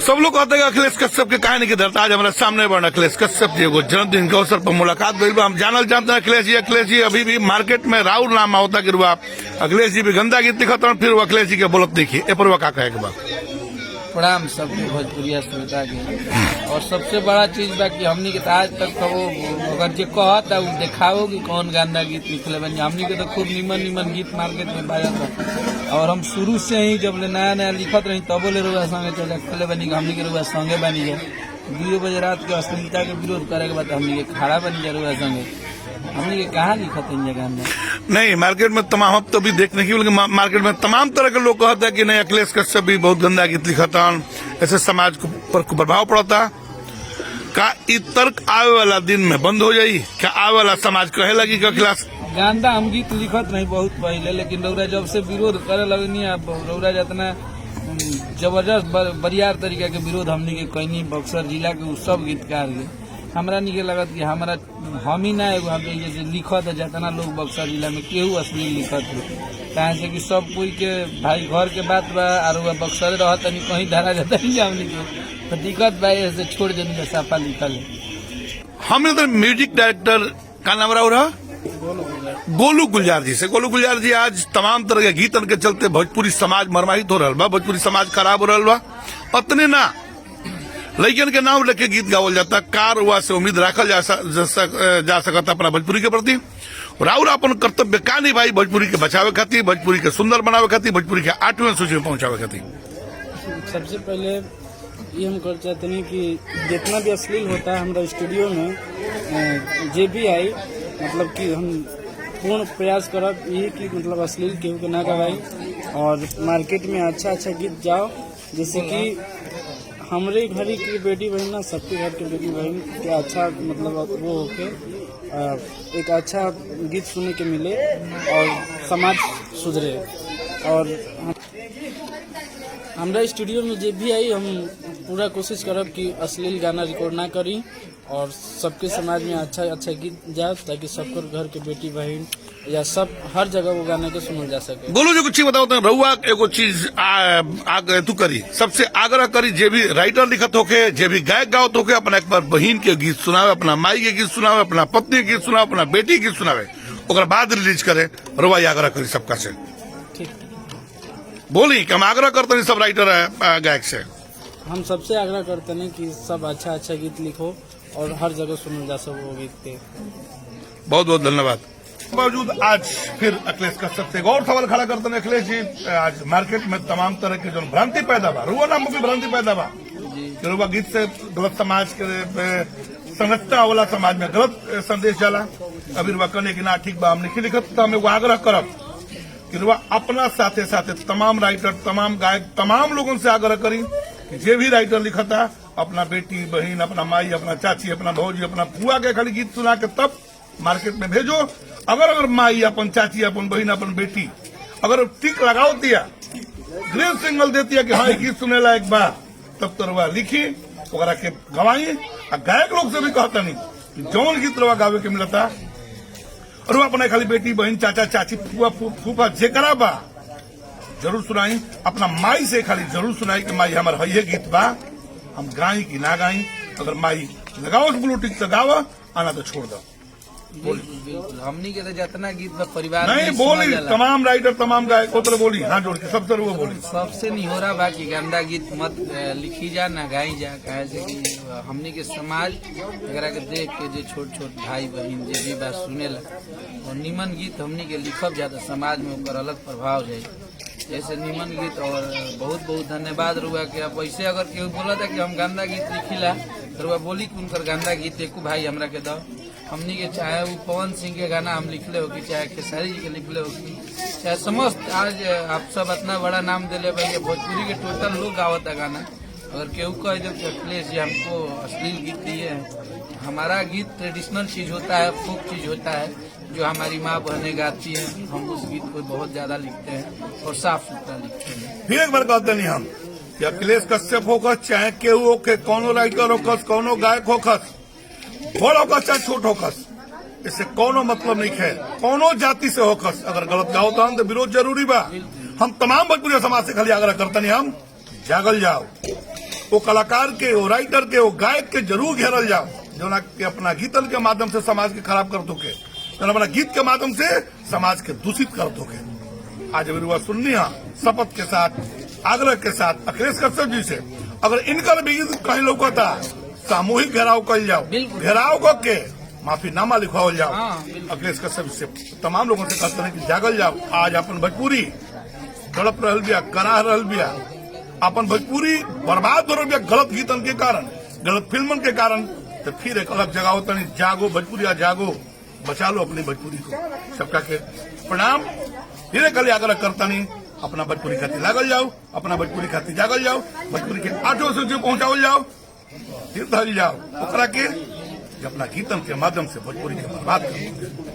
सब लोग कहते हैं अखिलेश कश्यप के कहानी के दर्द आज हमारे सामने बना अखिलेश कश्यप जी को जन्मदिन के अवसर पर मुलाकात हुई। हम जानल चाहते हैं अखिलेश जी अभी भी मार्केट में राहुल नाम होता कि अखिलेश जी भी गंदा गीत लिखा फिर वो अखिलेश जी के बोलत देखिए ए पर का कहे के बाद प्रणाम सबके भोजपुरिया श्रोता के। और सबसे बड़ा चीज बा कि हमनी के आज तक वो अगर जो कहता वो दिखाओ कि कौन गंदा गीत लिखले बनी। हमनी के तो खूब निमन गीत मार्केट में बाजत था और हम शुरू से ही जब नया नया लिखत रही तबो ले रुआ संगे चल रखले बनी हमनी के रुआ संगे बनी जाए 2 बजे रात के अश्लीलता के विरोध करे के बाद हमनी के खड़ा बनी जाए रुआ संगे। हमने के कहा लिखत इन जगह में नहीं मार्केट में तमाम तो भी देखने की मार्केट में तमाम तरह के लोग कहते हैं कि नहीं अखिलेश कश्यप भी बहुत गंदा गीत लिखता ऐसे समाज पर प्रभाव पड़ता का ई तर्क आवे वाला दिन में बंद हो जाये क्या आवे वाला समाज कहे लगी कि अखिलेश गंदा हम गीत लिखत नहीं बहुत पहले लेकिन रौरा जब से विरोध करे लगनी अब रौरा जितना जबरदस्त बरियार तरीका के विरोध हमने के कहनी बक्सर जिला के सब गीतकार के हमरा निके लगत कि हमारा हम ही ना एगो जैसे लिखत है जितना लोग बक्सर जिला में केहू अश्लील लिखत है कहे से कि सब कोई के भाई घर के बात बा और बक्सर रहत नहीं कहीं धरा जाता नहीं हमने के तो दिक्कत बा ऐसे छोड़ देने साफा लिखल है। हमने तो म्यूजिक डायरेक्टर का नाम रहा गोलू गुलजार जी से। गोलू गुलजार जी आज तमाम तरह के गीतन के चलते भोजपुरी समाज मरमाहित हो रहा बा भोजपुरी समाज खराब हो रहा बा अतने ना लड़कियन के नाम लेके गीत गावल जाता कार हुआ से उम्मीद रखल जा सकता अपना भोजपुरी के प्रति राउर अपन कर्तव्य का नहीं भाई भोजपुरी के बचावे खातिर भोजपुरी के सुंदर बनावे खातिर भोजपुरी के 8वें सूची में पहुंचावे खातिर। सबसे पहले ये हम कर चाहते हैं कि जितना भी अश्लील होता है हमारा स्टूडियो में जे भी आई मतलब कि हम पूर्ण प्रयास करब ये कि मतलब अश्लील केहू के ना गवाई और मार्केट में अच्छा गीत जाओ जैसे कि हमारे घर की बेटी बहन ना सबके घर के बेटी बहन के अच्छा मतलब वो होके एक अच्छा गीत सुनने के मिले और समाज सुधरे। और हमारा स्टूडियो में जे भी आई हम पूरा कोशिश करब कि अश्लील गाना रिकॉर्ड ना करी और सबके समाज में अच्छा गीत जाए ताकि सबको घर के बेटी बहन या सब हर जगह वो गाने के सुनल जा सके। बोलो जो कुछ बताओ तो रहुआ एगो चीज आगे तू करी सबसे आग्रह करी जे भी राइटर लिखत होके जे भी गायक गावत होके अपना एक बार बहन के गीत सुनावे अपना माई के गीत सुनावे अपना पत्नी के गीत सुनावे अपना बेटी के गीत सुनावे ओकर बाद रिलीज करे रहुआ आग्रह करी सबका से बोली कि हम आग्रह करते सब राइटर गायक से हम सबसे आग्रह करते हैं कि सब अच्छा गीत लिखो और हर जगह सुनल जा सको वो गीत के। बहुत बहुत धन्यवाद। बावजूद आज फिर अखिलेश कश्यप से एक और सवाल खड़ा करते हैं अखिलेश जी आज मार्केट में तमाम तरह की जो भ्रांति पैदा बा रुआ नाम भी भ्रांति पैदा बा रुआ गीत से गलत समाज के संरचना वाला समाज में गलत संदेश जाला अभी रुआ कहने की ना ठीक बा हमने लिखत तो हमें वो आग्रह करब कि रुआ अपना साथे साथे तमाम राइटर तमाम गायक तमाम लोगों से आग्रह करी कि जे भी राइटर लिखता अपना बेटी बहन अपना माई अपना चाची अपना भौजी अपना फुआ के खाली गीत सुना के तब मार्केट में भेजो। अगर माई अपन चाची अपन बहन अपन बेटी अगर टिक लगाओ दिया ग्रीन सिग्नल देती है कि हाँ गीत सुने लायक बा तब तो रुआ लिखी वगैरह के गवाई और गायक लोग से भी कहता नहीं कि जौन गीत रुआ गावे के मिलता और वो अपने खाली बेटी बहन चाचा चाची फुआ फूफा जेकरा बा जरूर सुनाई अपना माई से खाली जरूर सुनाई कि माई हमार है गीत बा हम गाई कि ना गाई अगर माई लगाओ ब्लूटिक तो गावा आना तो छोड़ दो। हमनी के तो जितना गीत परिवार नहीं बोली तमाम राइटर तमाम गायक तो बोली हाँ जोड़ के सबसे वो बोली सबसे नहीं हो रहा बाकी गंदा गीत मत लिखी जा ना गाई जा कहे से कि हमनी के समाज वगैरह के देख के जो छोट भाई बहन जे भी बात सुनेला और निमन गीत हमनी के लिखब ज्यादा समाज में ऊपर अलग प्रभाव जाये जैसे निमन गीत। और बहुत धन्यवाद रुआ कि अब वैसे अगर केहू बोला था कि हम गंदा गीत लिखिला तो रुआ बोली कि उनकर गंदा गीत एको भाई हमरा के दो हमनी के चाहे वो पवन सिंह के गाना हम लिखले हो कि चाहे खेसारी जी के लिखले हो कि चाहे समस्त आज आप सब इतना बड़ा नाम दिले भाई भोजपुरी के टोटल लोग गावत है गाना अगर केहू कह दो कि अखिलेश जी हमको अश्लील गीत दिए हैं हमारा गीत ट्रेडिशनल चीज होता है फोक चीज होता है जो हमारी माँ बहनें गाती है हम उस गीत को बहुत ज्यादा लिखते हैं और साफ सुथरा लिखते हैं। फिर एक बार कहते नहीं हम कि अखिलेश कश्यप होकर चाहे केहू होके कौनो राइटर होकस कौनो गायक होकस बड़ होकस चाहे छोट होकस इससे कोनो मतलब नहीं है कोनो जाति से होकस अगर गलत गाओ तो विरोध जरूरी बा। हम तमाम भोजपुरी समाज से खाली आग्रह करते नहीं हम जागल जाओ। वो कलाकार के, वो राइटर के, वो गायक के जरूर घेरल जाओ जो ना कि अपना गीतन के माध्यम से समाज के खराब कर दोगे, जो अपना गीत के माध्यम से समाज के दूषित कर दोगे। आज विरुआ सुननी है शपथ के साथ, आग्रह के साथ अखिलेश कश्यप जी से, अगर इनका भी कहीं लौकता सामूहिक घेराव कर जाओ, घेराव करके माफीनामा लिखवाओ जाओ। अखिलेश कश्यप से तमाम लोगों से कहते हैं कि जागल जाओ। आज अपन भोजपुरी तड़प रहल बिया, कराह रहल बिया, अपन भोजपुरी बर्बाद हो रहा बिया गलत गीतन के कारण, गलत फिल्मन के कारण। तो फिर एक अलग जगह होता नहीं, जागो भोजपुरिया जागो, बचा लो अपनी भोजपुरी को। सबका के प्रणाम। धीरे कल आग्रह करता नहीं, अपना भोजपुरी खातिर लागल जाओ, अपना भोजपुरी खातिर जागल जाओ, भोजपुरी के 8 सूची पहुंचाओ जाओ, फिर धल जाओ ओकरा के अपना गीतन के माध्यम से भोजपुरी के बर्बाद कर।